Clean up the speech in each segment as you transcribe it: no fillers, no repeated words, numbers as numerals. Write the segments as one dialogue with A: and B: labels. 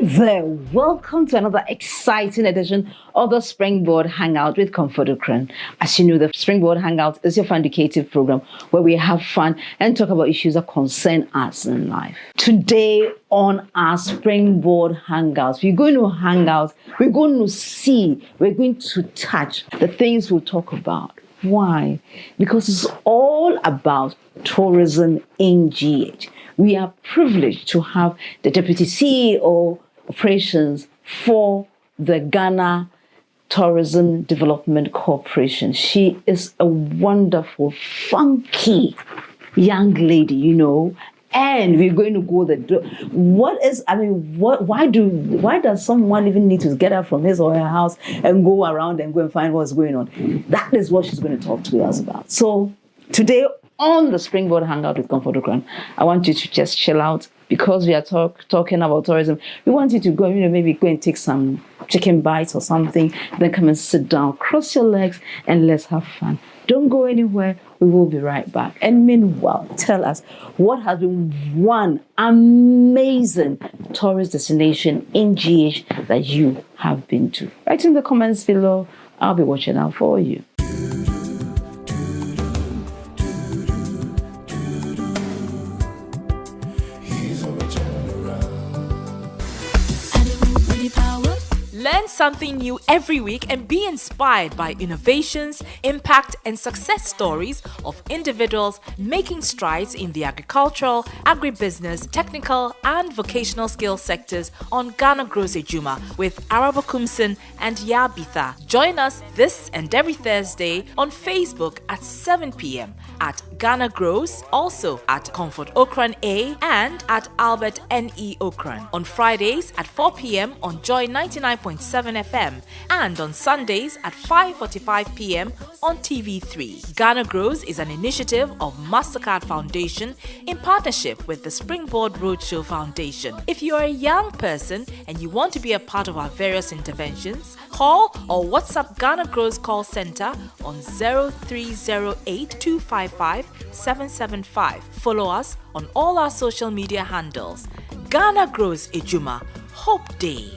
A: there, welcome to another exciting edition of the Springboard Hangout with Comfort Ocran. As you know, the Springboard Hangout is your fun educative program where we have fun and talk about issues that concern us in life. Today on our Springboard Hangouts, we're going to hang out, we're going to see, we're going to touch the things we'll talk about. Why? Because it's all about tourism in GH. We are privileged to have the Deputy CEO Operations for the Ghana Tourism Development Corporation. She is a wonderful, funky young lady, you know, and we're going to go why does someone even need to get up from his or her house and go around and go and find what's going on? That is what she's going to talk to us about. So today on the Springboard Hangout with Comfort Ocran, I want you to just chill out because we are talking about tourism. We want you to go, maybe go and take some chicken bites or something, then come and sit down, cross your legs, and let's have fun. Don't go anywhere. We will be right back. And meanwhile, tell us what has been one amazing tourist destination in GH that you have been to. Write in the comments below. I'll be watching out for you.
B: Learn something new every week and be inspired by innovations, impact, and success stories of individuals making strides in the agricultural, agribusiness, technical, and vocational skills sectors on Ghana Grows Ejuma with Arabo Kumsin and Yabitha. Join us this and every Thursday on Facebook at 7 p.m. at Ghana Grows, also at Comfort Ocran A and at Albert N.E. Ocran. On Fridays at 4 p.m. on Joy 99.7 FM and on Sundays at 5:45 p.m. on TV3. Ghana Grows is an initiative of MasterCard Foundation in partnership with the Springboard Roadshow Foundation. If you are a young person and you want to be a part of our various interventions, call or WhatsApp Ghana Grows call center on 0308 255 775. Follow us on all our social media handles. Ghana Grows Ejuma. Hope Day.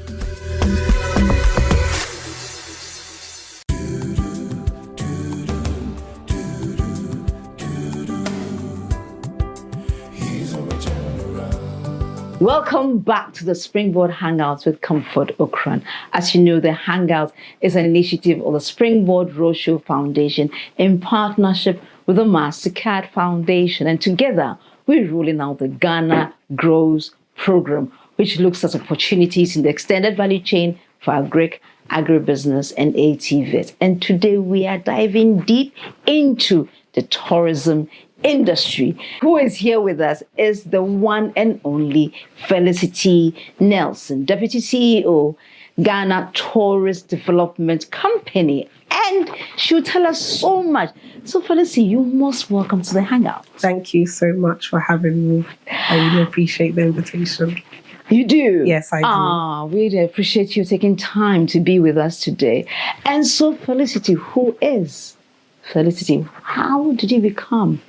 A: Welcome back to the Springboard Hangouts with Comfort Ocran. As you know, the Hangout is an initiative of the Springboard Roadshow Foundation in partnership with the MasterCard Foundation. And together, we're rolling out the Ghana Grows program, which looks at opportunities in the extended value chain for agribusiness, and ATVs. And today, we are diving deep into the tourism industry. Who is here with us is the one and only Felicity Nelson, Deputy CEO, Ghana Tourist Development Company. And she'll tell us so much. So Felicity, you're most welcome to the Hangout.
C: Thank you so much for having me. I really appreciate the invitation.
A: You do?
C: Yes, I do.
A: We really appreciate you taking time to be with us today. And so Felicity, who is Felicity? How did you become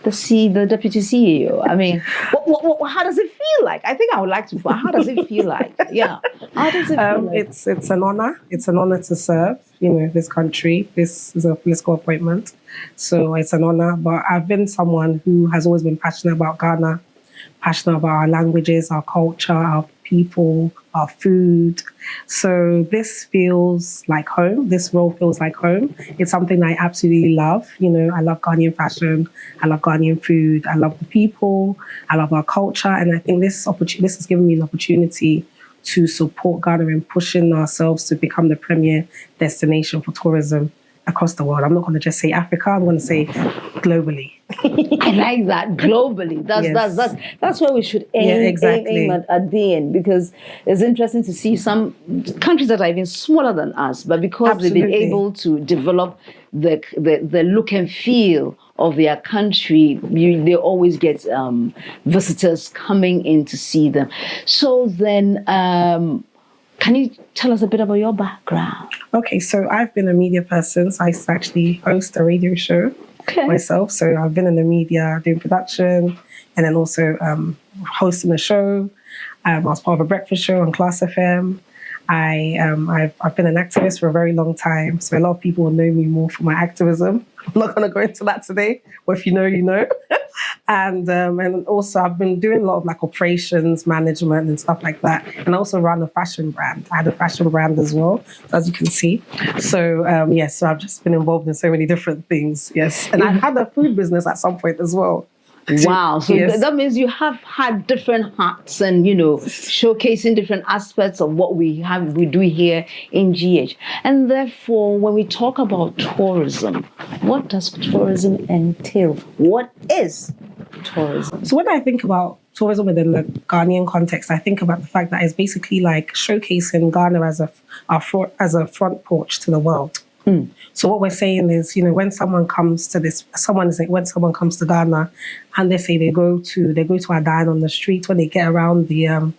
A: the deputy CEO? I mean, how does it feel like? I think I would like to. How does it feel like? Yeah. How does it feel like?
C: It's an honor. It's an honor to serve, this country. This is a political appointment. So it's an honor. But I've been someone who has always been passionate about Ghana, passionate about our languages, our culture, our people, our food. So this feels like home. This role feels like home. It's something I absolutely love. I love Ghanaian fashion. I love Ghanaian food. I love the people. I love our culture. And I think this has given me an opportunity to support Ghana in pushing ourselves to become the premier destination for tourism across the world. I'm not going to just say Africa. I'm going to say globally.
A: I like that, globally. That's where we should aim at being, because it's interesting to see some countries that are even smaller than us, but because they've been able to develop the look and feel of their country, they always get visitors coming in to see them. So then, can you tell us a bit about your background?
C: Okay, so I've been a media person. So I actually host a radio show myself. So I've been in the media doing production and then also hosting a show. I was part of a breakfast show on Class FM. I've been an activist for a very long time, so a lot of people will know me more for my activism. I'm not going to go into that today, but if you know, you know. And also I've been doing a lot of like operations management and stuff like that. And I also run a fashion brand. I had a fashion brand as well, as you can see. So yes, so I've just been involved in so many different things. Yes, and I've had a food business at some point as well.
A: Wow. So
C: yes.
A: that means you have had different hats and, showcasing different aspects of what we do here in GH. And therefore, when we talk about tourism, what does tourism entail? What is tourism?
C: So when I think about tourism within the Ghanaian context, I think about the fact that it's basically like showcasing Ghana as a front porch to the world. So what we're saying is, when someone comes to Ghana and they say they go to Adan on the street, when they get around the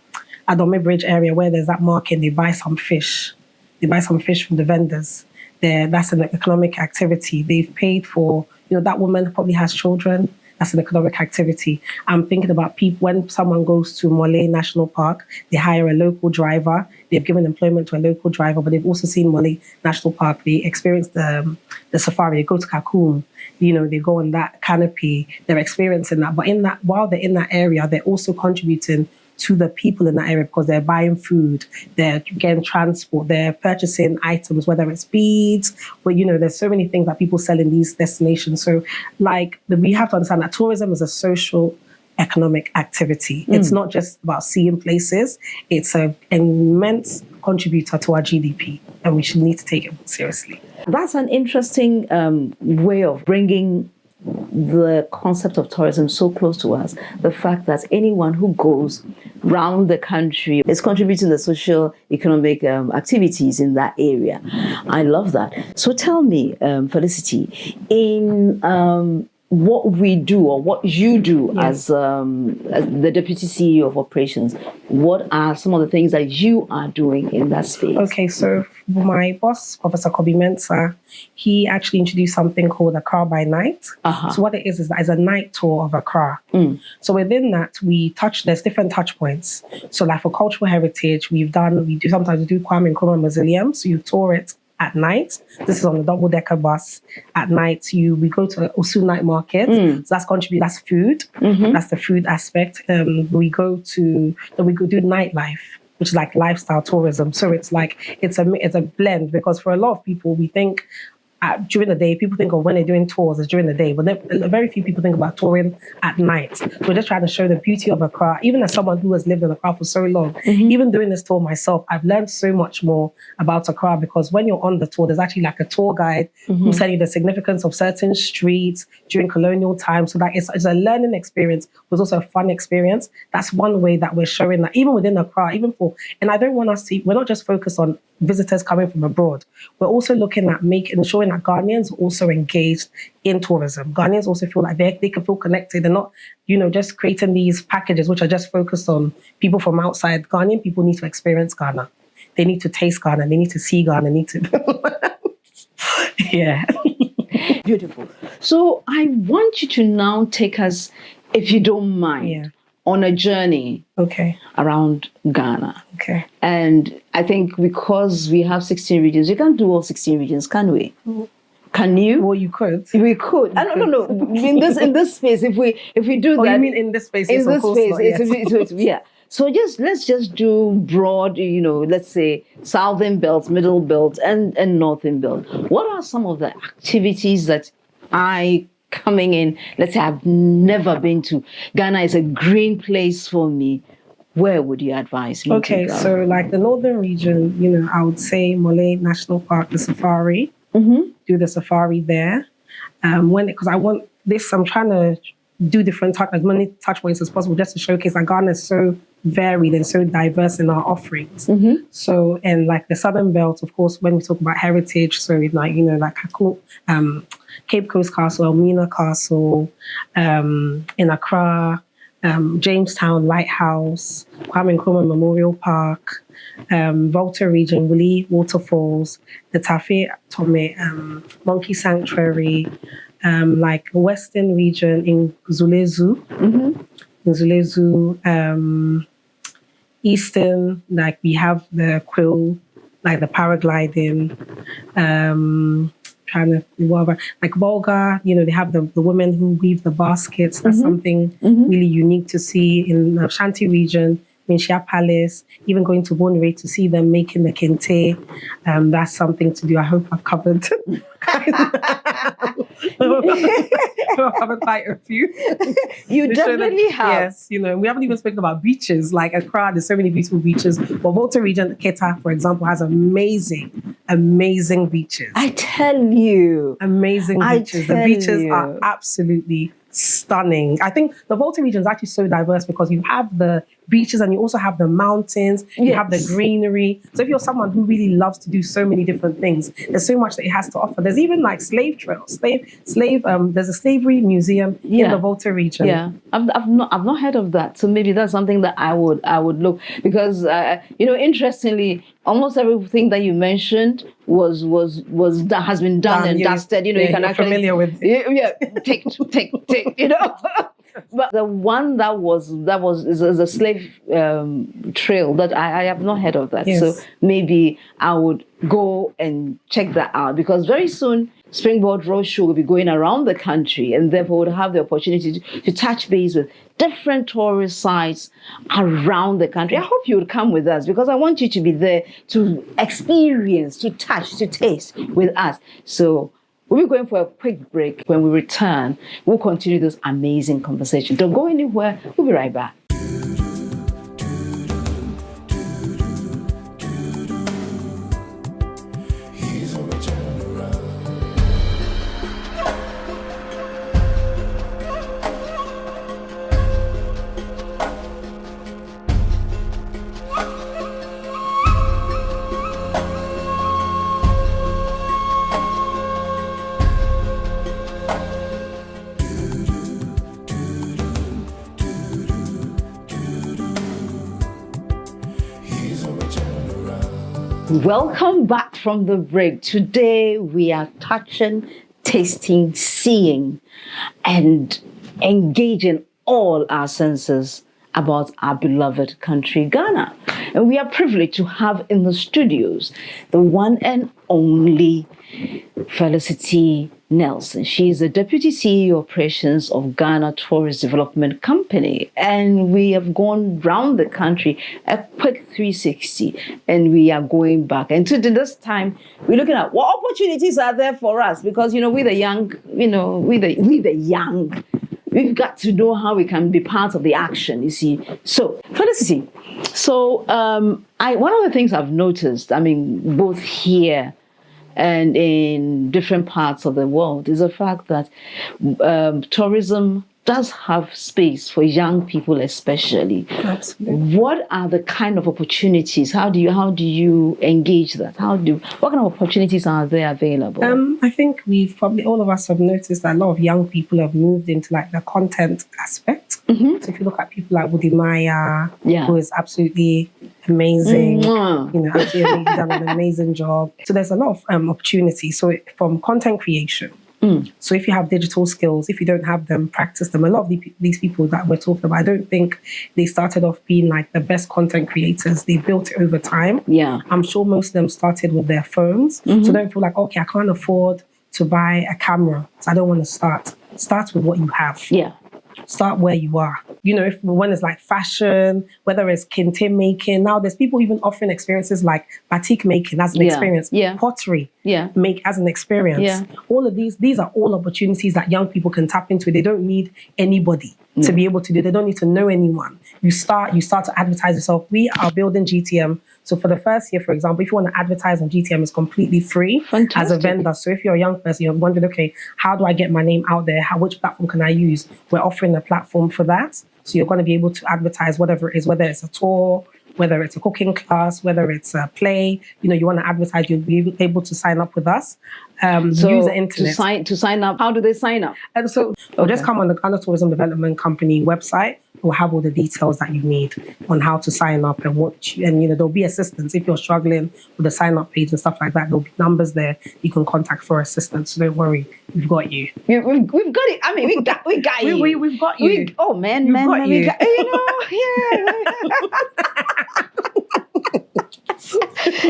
C: Adome Bridge area where there's that market, they buy some fish. They buy some fish from the vendors. That's an economic activity. They've paid for, that woman probably has children. That's an economic activity. I'm thinking about people, when someone goes to Mole National Park, they hire a local driver. They've given employment to a local driver, but they've also seen Mole National Park. They experience the safari. They go to Kakum. They go on that canopy. They're experiencing that. But while they're in that area, they're also contributing to the people in that area because they're buying food, they're getting transport, they're purchasing items, whether it's beads, but there's so many things that people sell in these destinations. So we have to understand that tourism is a social economic activity. It's not just about seeing places, it's an immense contributor to our GDP, and we should need to take it seriously.
A: That's an interesting way of bringing the concept of tourism so close to us. The fact that anyone who goes round the country is contributing to the social economic activities in that area. I love that. So tell me, Felicity, in what we do or what you do as the Deputy CEO of Operations, what are some of the things that you are doing in that space?
C: Okay, so my boss, Professor Kobe Mensah, he actually introduced something called Accra by Night. So what it is that it's a night tour of Accra. So within that, there's different touch points. So like for cultural heritage, sometimes we do Kwame Nkrumah Mausoleum, so you tour it at night. This is on a double-decker bus. At night, we go to Osu Night Market. So that's food. That's the food aspect. We go do nightlife, which is like lifestyle tourism. So it's a blend, because for a lot of people, we think during the day, people think of when they're doing tours is during the day, but very few people think about touring at night. We're just trying to show the beauty of Accra. Even as someone who has lived in Accra for so long, even doing this tour myself, I've learned so much more about Accra, because when you're on the tour, there's actually like a tour guide who's telling you the significance of certain streets during colonial times. So that it's a learning experience, but also a fun experience. That's one way that we're showing that even within Accra, and I don't want us to, we're not just focused on visitors coming from abroad. We're also looking at showing that Ghanaians are also engaged in tourism. Ghanaians also feel like they can feel connected. They're not, just creating these packages which are just focused on people from outside. Ghanaian people need to experience Ghana. They need to taste Ghana. They need to see Ghana. Yeah.
A: Beautiful. So I want you to now take us, if you don't mind, on a journey around Ghana.
C: Okay.
A: And I think because we have 16 regions, we can't do all 16 regions, can we? Can you?
C: Well, you could.
A: We could. I don't know. In this space, if we do that.
C: You mean in this space?
A: In
C: yes,
A: this space, yeah. So let's just do broad, let's say Southern Belt, Middle Belt, and Northern Belt. What are some of the activities that coming in, let's say I've never been to? Ghana is a green place for me. Where would you advise me to go?
C: So like the northern region, I would say Mole National Park, the safari. Do the safari there. Because I want this, I'm trying to do as many touch points as possible just to showcase that Ghana is so varied and so diverse in our offerings. So, and like the Southern Belt, of course, when we talk about heritage, so like Cape Coast Castle, Elmina Castle, in Accra, Jamestown Lighthouse, Kwame Nkrumah Memorial Park, Volta region, Wuli Waterfalls, the Tafe Tome Monkey Sanctuary, like Western region in Zulezu, Eastern, like we have the quill, like the paragliding, trying to whatever, like Volga, they have the women who weave the baskets. That's something really unique to see in the Shanti region, Minshia Palace, even going to Bonere to see them making the kente. That's something to do. I hope I've covered. I've covered quite a few.
A: You definitely have.
C: Yes, we haven't even spoken about beaches. Like Accra, there's so many beautiful beaches. But Volta region, Keta, for example, has amazing beaches.
A: I tell you.
C: Amazing beaches. The beaches are absolutely stunning. I think the Volta region is actually so diverse because you have the beaches and you also have the mountains, you have the greenery. So if you're someone who really loves to do so many different things, there's so much that it has to offer. There's even like slave trails, there's a slavery museum in the Volta region.
A: Yeah, I've not heard of that. So maybe that's something that I would look, because interestingly, almost everything that you mentioned has been done and dusted. You can actually
C: familiar with
A: take. But the one that is a slave trail that I have not heard of that.
C: Yes.
A: So maybe I would go and check that out, because very soon Springboard Roadshow will be going around the country, and therefore would have the opportunity to touch base with different tourist sites around the country. I hope you would come with us, because I want you to be there to experience, to touch, to taste with us. So we'll be going for a quick break. When we return, we'll continue this amazing conversation. Don't go anywhere. We'll be right back. Welcome back from the break. Today we are touching, tasting, seeing, and engaging all our senses about our beloved country, Ghana. And we are privileged to have in the studios the one and only Felicity Nelson. She is the Deputy CEO Operations of Ghana Tourist Development Company. And we have gone round the country, a quick 360, and we are going back. And to this time, we're looking at what opportunities are there for us, because, we the young, we've got to know how we can be part of the action, you see. So, Felicity, one of the things I've noticed, both here and in different parts of the world, is the fact that tourism does have space for young people, especially.
C: Absolutely.
A: What are the kind of opportunities? How do you engage that? What kind of opportunities are there available?
C: I think all of us have noticed that a lot of young people have moved into like the content aspect. So if you look at people like Woody Maya, who is absolutely amazing, absolutely done an amazing job. So there's a lot of opportunities. So from content creation. So if you have digital skills, if you don't have them, practice them. A lot of these people that we're talking about, I don't think they started off being like the best content creators. They built it over time.
A: Yeah.
C: I'm sure most of them started with their phones. So don't feel like, okay, I can't afford to buy a camera, so I don't want to start. Start with what you have.
A: Yeah.
C: Start where you are. When it's like fashion, whether it's kente making. Now there's people even offering experiences like batik making as an experience.
A: Yeah.
C: Pottery make as an experience.
A: Yeah.
C: All of these are all opportunities that young people can tap into. They don't need anybody to be able to do. They don't need to know anyone. You start to advertise yourself. We are building GTM. So for the first year, for example, if you want to advertise on GTM, it's completely free.
A: Fantastic.
C: As a vendor. So if you're a young person, you're wondering, okay, how do I get my name out there? Which platform can I use? We're offering a platform for that. So you're going to be able to advertise whatever it is, whether it's a tour, whether it's a cooking class, whether it's a play, you want to advertise, you'll be able to sign up with us. Use the internet.
A: To sign up, how do they sign up?
C: And so just come on the Ghana Tourism Development Company website. We'll have all the details that you need on how to sign up and there'll be assistance. If you're struggling with the sign up page and stuff like that, there'll be numbers there you can contact for assistance. So don't worry, we've got you.
A: We've got it. We got you.
C: We've got you.
A: We got you.
C: Yeah.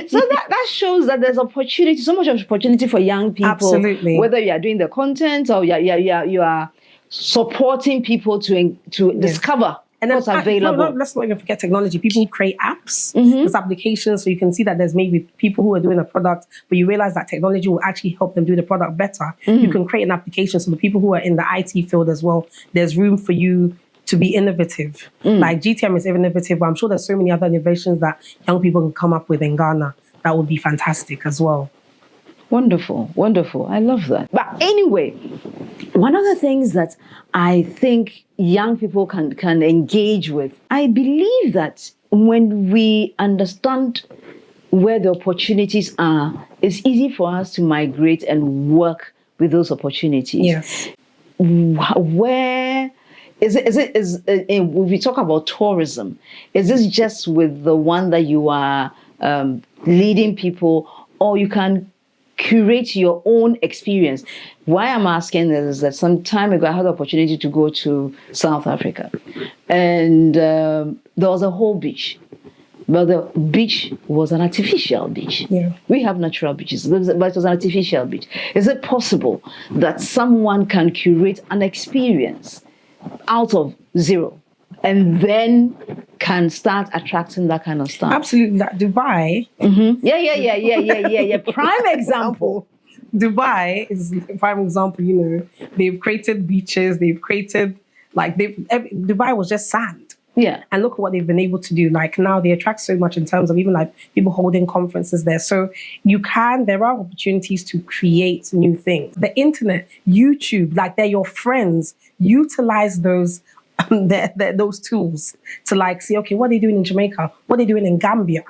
A: So that shows that there's opportunity, so much opportunity for young people.
C: Absolutely.
A: Whether you are doing the content or you are supporting people to discover what's available.
C: Let's not even forget technology. People create apps, there's applications, so you can see that there's maybe people who are doing a product, but you realize that technology will actually help them do the product better. You can create an application, so the people who are in the IT field as well, there's room for you to be innovative. Like GTM is innovative, but I'm sure there's so many other innovations that young people can come up with in Ghana that would be fantastic as well.
A: Wonderful, wonderful. I love that. But anyway, one of the things that I think young people can engage with, I believe that when we understand where the opportunities are, it's easy for us to migrate and work with those opportunities.
C: Yes.
A: Where if we talk about tourism, is this just with the one that you are leading people, or you can curate your own experience? Why I'm asking this is that some time ago I had the opportunity to go to South Africa, and there was a whole beach, but the beach was an artificial beach.
C: Yeah.
A: We have natural beaches, but it was an artificial beach. Is it possible that someone can curate an experience out of zero and then can start attracting that kind of stuff?
C: Absolutely. That Dubai.
A: Yeah. Prime example.
C: Dubai is a prime example. You know, they've created beaches. They've created Dubai was just sand.
A: Yeah.
C: And look at what they've been able to do. Like now they attract so much in terms of even like people holding conferences there. So there are opportunities to create new things. The internet, YouTube, like they're your friends. Utilize those those tools to like see, okay, what are they doing in Jamaica? What are they doing in Gambia?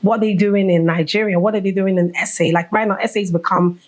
C: What are they doing in Nigeria? What are they doing in SA? Like right now, SA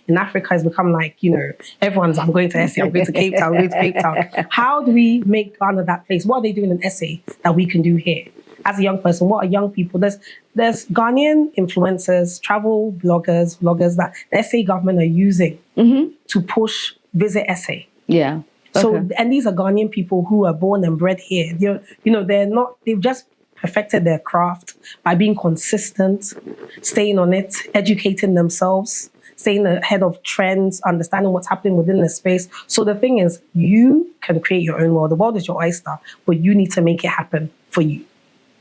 C: in Africa has become like, you know, I'm going to SA, I'm going to Cape Town, I'm going to Cape Town. How do we make Ghana that place? What are they doing in SA that we can do here? As a young person, what are young people? There's Ghanaian influencers, travel bloggers that the SA government are using to push Visit SA.
A: Yeah.
C: So,
A: Okay.
C: and these are Ghanaian people who are born and bred here. They've just perfected their craft by being consistent, staying on it, educating themselves, staying ahead of trends, understanding what's happening within the space. So the thing is, you can create your own world. The world is your oyster, but you need to make it happen for you.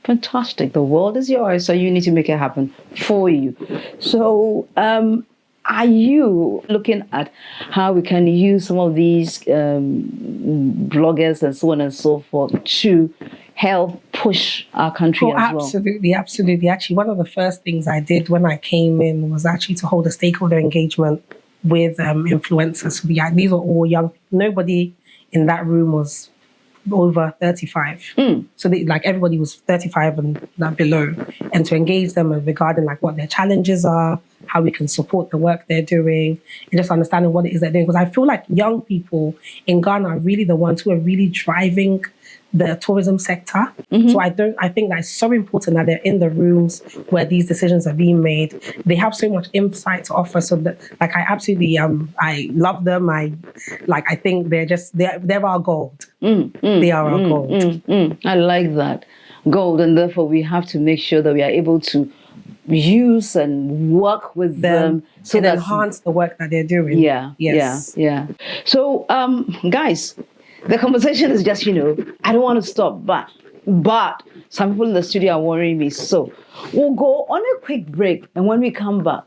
A: Fantastic. The world is yours, so you need to make it happen for you. So, are you looking at how we can use some of these bloggers and so on and so forth to help push our country as well?
C: Absolutely. Actually, one of the first things I did when I came in was actually to hold a stakeholder engagement with influencers. So these were all young. Nobody in that room was over 35. So everybody was 35 and that below. And to engage them regarding like what their challenges are, how we can support the work they're doing, and just understanding what it is they're doing. Because I feel like young people in Ghana are really the ones who are really driving the tourism sector. So I think that's so important that they're in the rooms where these decisions are being made. They have so much insight to offer. So that, like, I absolutely I love them. I think they're our gold. They are our gold.
A: I like that. Gold, and therefore we have to make sure that we are able to use and work with them
C: so that enhance the work that they're doing.
A: Yeah. So, guys, the conversation is just, I don't want to stop, but some people in the studio are worrying me. So we'll go on a quick break, and when we come back,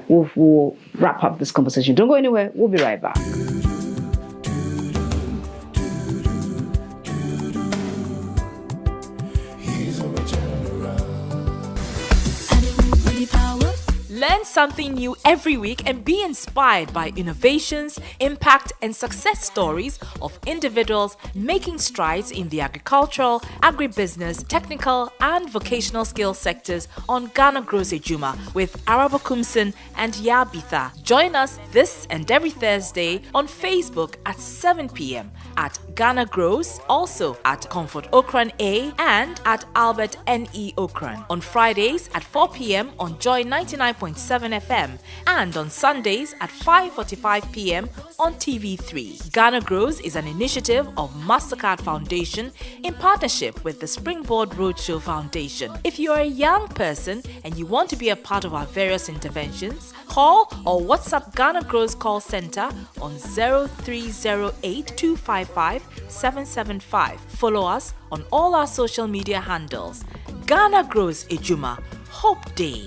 A: we'll wrap up this conversation. Don't go anywhere. We'll be right back.
B: Learn something new every week and be inspired by innovations, impact, and success stories of individuals making strides in the agricultural, agribusiness, technical, and vocational skills sectors on Ghana Grows Ejuma with Arabo Kumsin and Yabitha. Join us this and every Thursday on Facebook at 7 p.m. at Ghana Grows, also at Comfort Ocran A and at Albert N.E. Ocran. On Fridays at 4 p.m. on Joy 99.7 FM and on Sundays at 5:45 p.m. on TV3. Ghana Grows is an initiative of MasterCard Foundation in partnership with the Springboard Roadshow Foundation. If you are a young person and you want to be a part of our various interventions, call or WhatsApp Ghana Grows call center on 0308 255 775. Follow us on all our social media handles. Ghana Grows Ejuma. Hope Day.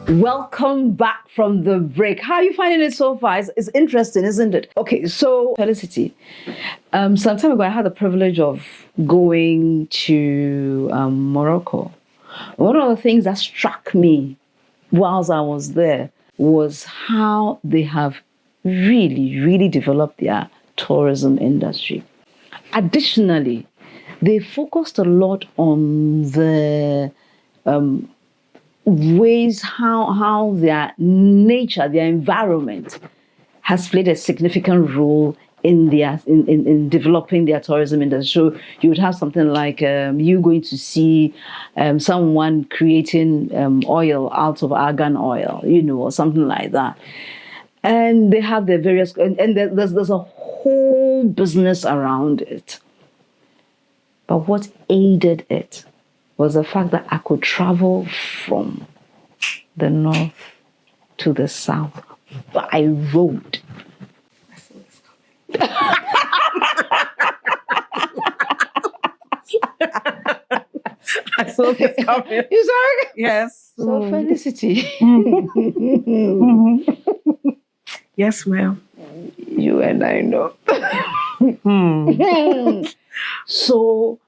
A: Welcome back from the break. How are you finding it so far? It's interesting, isn't it? Okay, so Felicity, some time ago I had the privilege of going to Morocco. One of the things that struck me whilst I was there was how they have really developed their tourism industry. Additionally, they focused a lot on the ways how their nature, their environment has played a significant role in their in developing their tourism industry. So you would have something like you going to see someone creating oil out of argan oil, or something like that. And they have their various, and there's a whole business around it. But what aided it was the fact that I could travel from the north to the south by road.
C: I saw this coming.
A: You saw it?
C: Yes.
A: So Felicity.
C: Yes, ma'am.
A: You and I know. So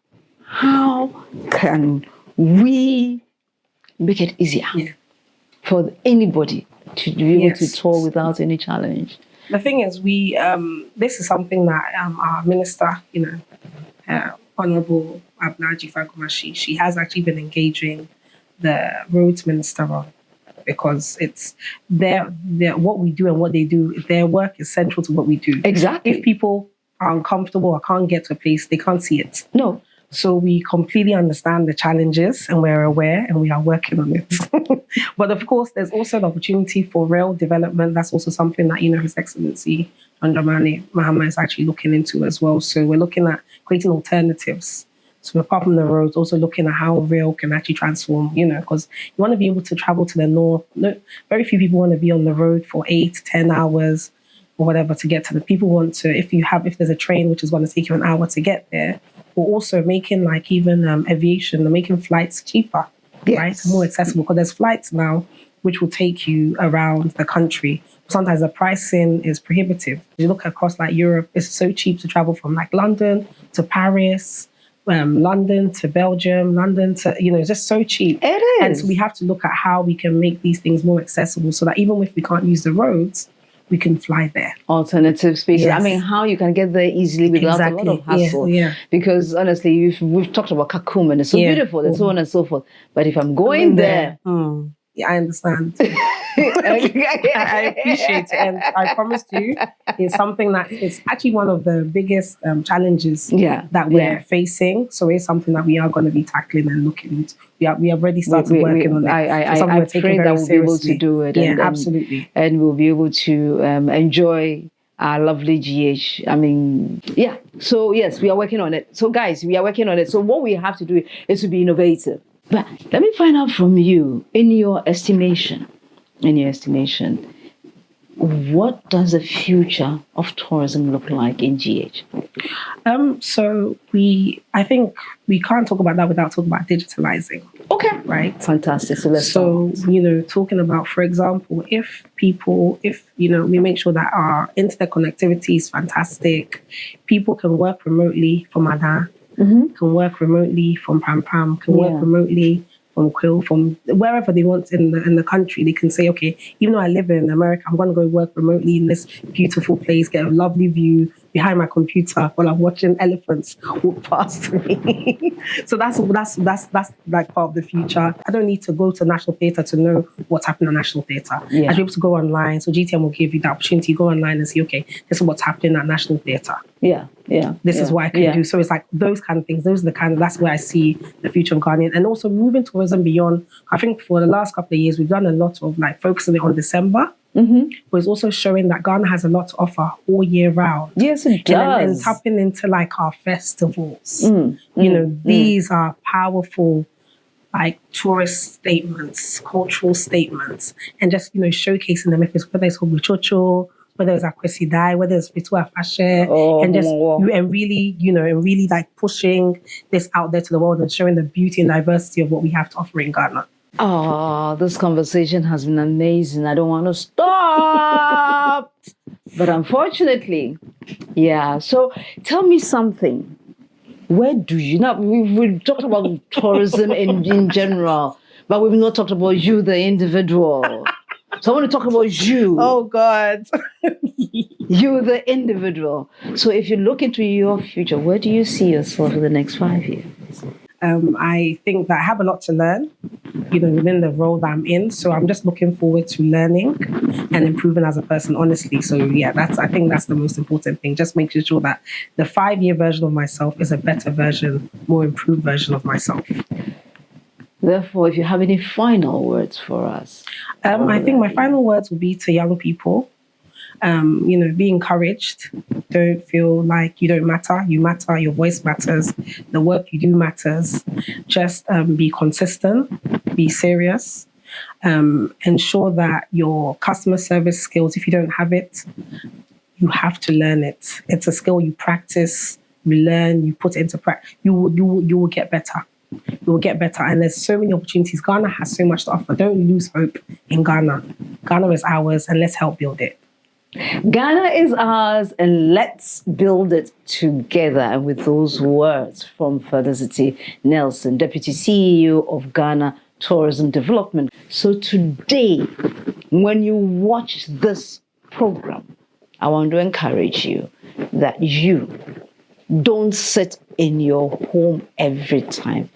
A: how can we make it easier for anybody to be able to tour without any challenge?
C: The thing is, we this is something that our minister, Honorable Abnaji Fagomashi, she has actually been engaging the roads minister on, because it's their what we do and what they do. Their work is central to what we do.
A: Exactly.
C: If people are uncomfortable or can't get to a place, they can't see it.
A: No.
C: So we completely understand the challenges and we're aware and we are working on it. But of course, there's also an opportunity for rail development. That's also something that, His Excellency Dramani Mahama is actually looking into as well. So we're looking at creating alternatives. So apart from the roads, also looking at how rail can actually transform, because you want to be able to travel to the north. No, very few people want to be on the road for 8-10 hours or whatever to get to the people want to, if there's a train which is going to take you an hour to get there. We're also making even aviation, making flights cheaper, right? More accessible, because there's flights now which will take you around the country. Sometimes the pricing is prohibitive. You look across Europe, it's so cheap to travel from London to Paris, London to Belgium, London to, it's just so cheap.
A: It is.
C: And so we have to look at how we can make these things more accessible so that even if we can't use the roads, we can fly there.
A: Alternative spaces.
C: Yes.
A: I mean, how you can get there easily without a lot of hassle.
C: Yeah.
A: Because honestly, we've talked about Kakum and it's so beautiful and so on and so forth. But if I'm going there,
C: yeah, I understand. I appreciate it. And I promise you, it's something that is actually one of the biggest challenges that we're facing. So it's something that we are going to be tackling and looking into. We have already started working on it.
A: I pray that we'll be able to do it.
C: Yeah, absolutely.
A: And we'll be able to enjoy our lovely GH. I mean, yeah. So yes, we are working on it. So guys, we are working on it. So what we have to do is to be innovative. But let me find out from you, in your estimation, what does the future of tourism look like in GH?
C: So I think we can't talk about that without talking about digitalizing.
A: Okay.
C: Right.
A: Fantastic. So let's start.
C: Talking about, for example, if we make sure that our internet connectivity is fantastic, people can work remotely from Ada, can work remotely from Pam, can work remotely from Quill, from wherever they want in the country. They can say, okay, even though I live in America, I'm going to go work remotely in this beautiful place, get a lovely view, behind my computer while I'm watching elephants walk past me. So that's like part of the future. I don't need to go to National Theatre to know what's happening on National Theatre.
A: Yeah.
C: I should be able to go online. So GTM will give you the opportunity to go online and see, okay, this is what's happening at National Theatre.
A: Yeah.
C: This is what I can do. So it's like those kind of things. That's where I see the future of Ghanaian. And also moving tourism beyond. I think for the last couple of years, we've done a lot of like focusing on December. But it's also showing that Ghana has a lot to offer all year round.
A: Yes, it does.
C: And tapping into like our festivals. These are powerful like tourist statements, cultural statements, and just, showcasing them, if it's whether it's Obuchocho, whether it's Akwesi Dai, whether it's Fitua Fashe, and really like pushing this out there to the world and showing the beauty and diversity of what we have to offer in Ghana.
A: Oh, this conversation has been amazing. I don't want to stop. But unfortunately, yeah. So tell me something. Where do you now? We've talked about tourism in general, but we've not talked about you, the individual. So I want to talk about you.
C: Oh, God.
A: You, the individual. So if you look into your future, where do you see yourself in the next 5 years?
C: I think that I have a lot to learn, within the role that I'm in. So I'm just looking forward to learning and improving as a person, honestly. So yeah, I think that's the most important thing. Just making sure that the 5-year version of myself is a better version, more improved version of myself.
A: Therefore, if you have any final words for us.
C: I think my final words will be to young people. Be encouraged. Don't feel like you don't matter. You matter. Your voice matters. The work you do matters. Just be consistent. Be serious. Ensure that your customer service skills, if you don't have it, you have to learn it. It's a skill you practice, you learn, you put it into practice. You will get better. You will get better. And there's so many opportunities. Ghana has so much to offer. Don't lose hope in Ghana. Ghana is ours, and let's help build it.
A: Ghana is ours, and let's build it together. And with those words from Felicity Nelson, Deputy CEO of Ghana Tourism Development. So today, when you watch this program, I want to encourage you that you don't sit in your home every time.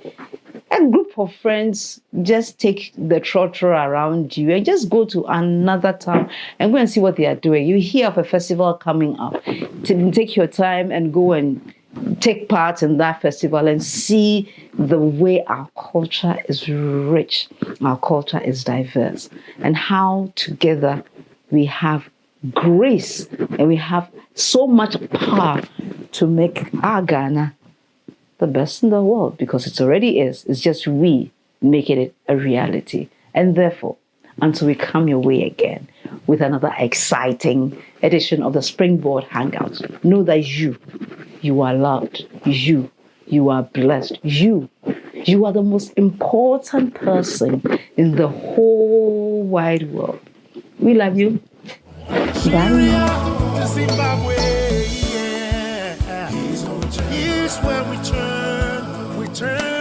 A: A group of friends just take the trotro around you and just go to another town and go and see what they are doing. You hear of a festival coming up. Take your time and go and take part in that festival and see the way our culture is rich, our culture is diverse, and how together we have grace and we have so much power to make our Ghana the best in the world, because it already is. It's just we making it a reality. And therefore, until we come your way again with another exciting edition of the Springboard Hangouts, know that you are loved. You are blessed. You are the most important person in the whole wide world. We love you. Bye.
D: Zimbabwe, yeah. Here's where we turn.